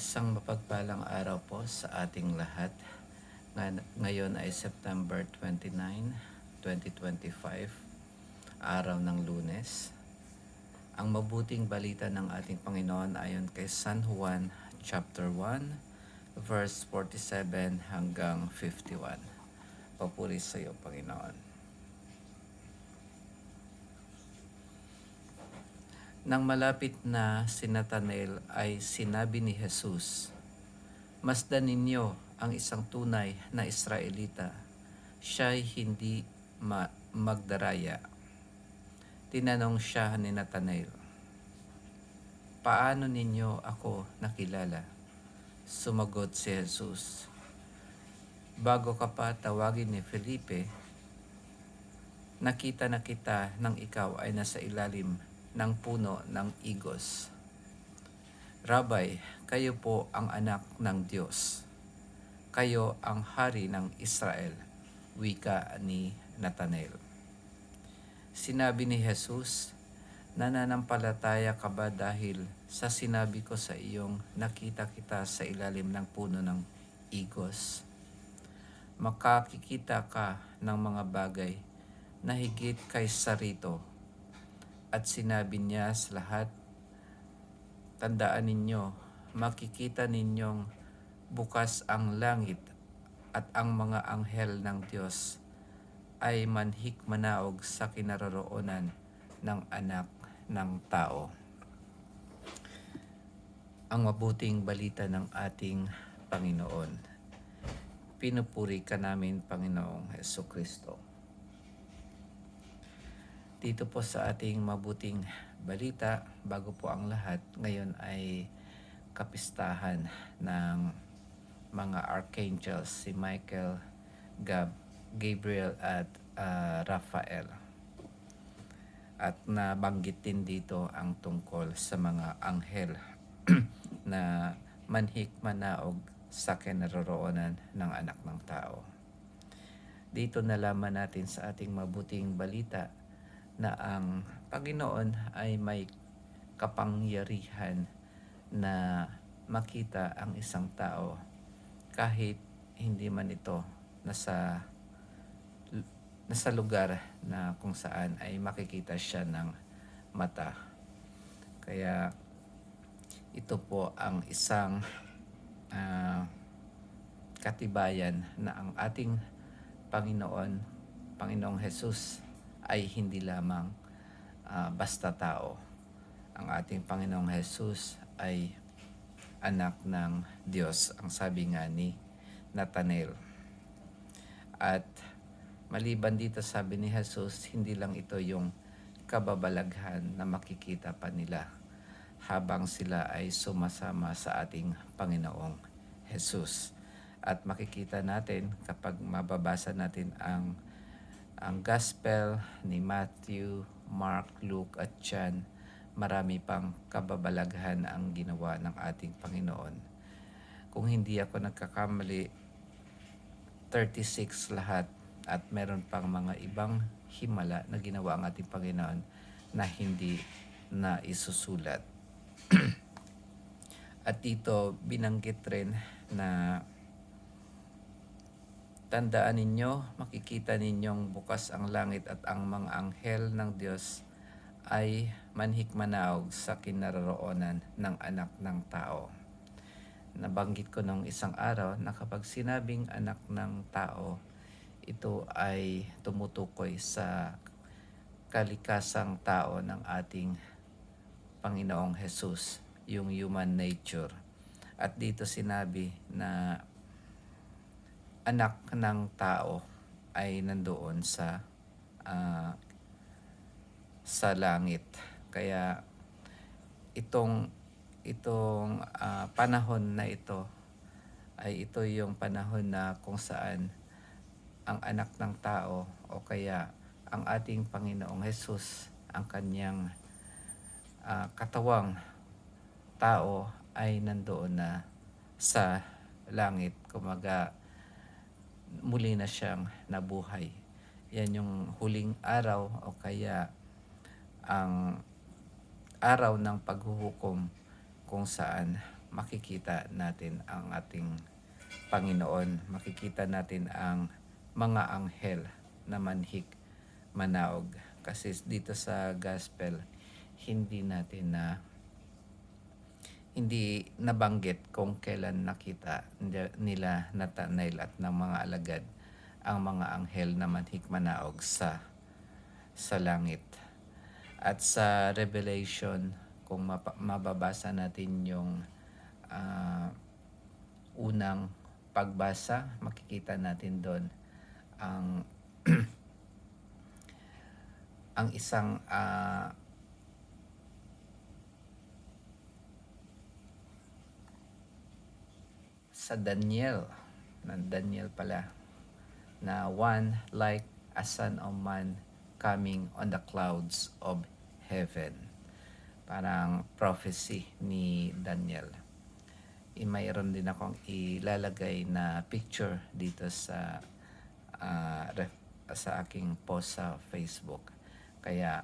Isang mapagpalang araw po sa ating lahat. Ngayon ay September 29, 2025, araw ng Lunes. Ang mabuting balita ng ating Panginoon ayon kay San Juan chapter 1, verse 47 hanggang 51. Papuri sa iyo, Panginoon. Nang malapit na si Natanael ay sinabi ni Jesus, "Masdan ninyo ang isang tunay na Israelita. Siya'y hindi magdaraya." Tinanong siya ni Natanael, "Paano ninyo ako nakilala?" Sumagot si Jesus, "Bago ka pa tawagin ni Felipe, nakita na kita nang ikaw ay nasa ilalim ng puno ng igos." "Rabay, kayo po ang anak ng Diyos. Kayo ang hari ng Israel," wika ni Natanael. Sinabi ni Jesus, "Nananampalataya ka ba dahil sa sinabi ko sa iyong nakita kita sa ilalim ng puno ng igos? Makakikita ka ng mga bagay na higit kaysa rito." At sinabi niya sa lahat, "Tandaan ninyo, makikita ninyong bukas ang langit at ang mga anghel ng Diyos ay manhik-manaog sa kinaroroonan ng Anak ng Tao." Ang mabuting balita ng ating Panginoon. Pinupuri ka namin, Panginoong Hesukristo. Dito po sa ating mabuting balita, bago po ang lahat, ngayon ay kapistahan ng mga archangels, si Michael, Gabriel at Raphael. At nabanggit din dito ang tungkol sa mga anghel na manhik-manaog sa kinaroroonan ng Anak ng Tao. Dito nalaman natin sa ating mabuting balita na ang Panginoon ay may kapangyarihan na makita ang isang tao kahit hindi man ito nasa lugar na kung saan ay makikita siya ng mata. Kaya ito po ang isang katibayan na ang ating Panginoong Jesus ay hindi lamang basta tao. Ang ating Panginoong Jesus ay anak ng Diyos, ang sabi nga ni Natanael. At maliban dito, sabi ni Jesus, hindi lang ito yung kababalaghan na makikita pa nila habang sila ay sumasama sa ating Panginoong Jesus. At makikita natin kapag mababasa natin ang Gospel ni Matthew, Mark, Luke at John, marami pang kababalaghan ang ginawa ng ating Panginoon. Kung hindi ako nagkakamali, 36 lahat, at meron pang mga ibang himala na ginawa ang ating Panginoon na hindi na isusulat. At dito binanggit rin na tandaan ninyo, makikita ninyong bukas ang langit at ang mga anghel ng Diyos ay manhik-manaog sa kinaroroonan ng Anak ng Tao. Nabanggit ko nung isang araw na kapag sinabing anak ng tao, ito ay tumutukoy sa kalikasang tao ng ating Panginoong Jesus, yung human nature. At dito sinabi na anak ng tao ay nandoon sa langit. Kaya itong panahon na ito ay ito yung panahon na kung saan ang anak ng tao o kaya ang ating Panginoong Jesus, ang kanyang katawang tao ay nandoon na sa langit. Kumaga, muli na siyang nabuhay. Yan yung huling araw o kaya ang araw ng paghuhukom kung saan makikita natin ang ating Panginoon. Makikita natin ang mga anghel na manhik manaog. Kasi dito sa gospel, hindi nabanggit kung kailan nakita nila Nathanael at ng mga alagad ang mga anghel na manhik manaog sa langit. At sa Revelation, kung mababasa natin yung unang pagbasa, makikita natin doon ang ang isang sa Daniel pala, na one like a son of man coming on the clouds of heaven. Parang prophecy ni Daniel. Mayroon din akong ilalagay na picture dito sa aking post sa Facebook. Kaya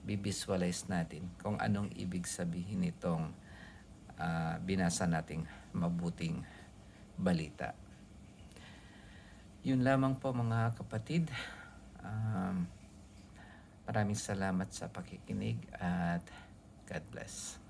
bivisualize natin kung anong ibig sabihin nitong binasa nating mabuting balita. Yun lamang po mga kapatid. Maraming salamat sa pakikinig at God bless.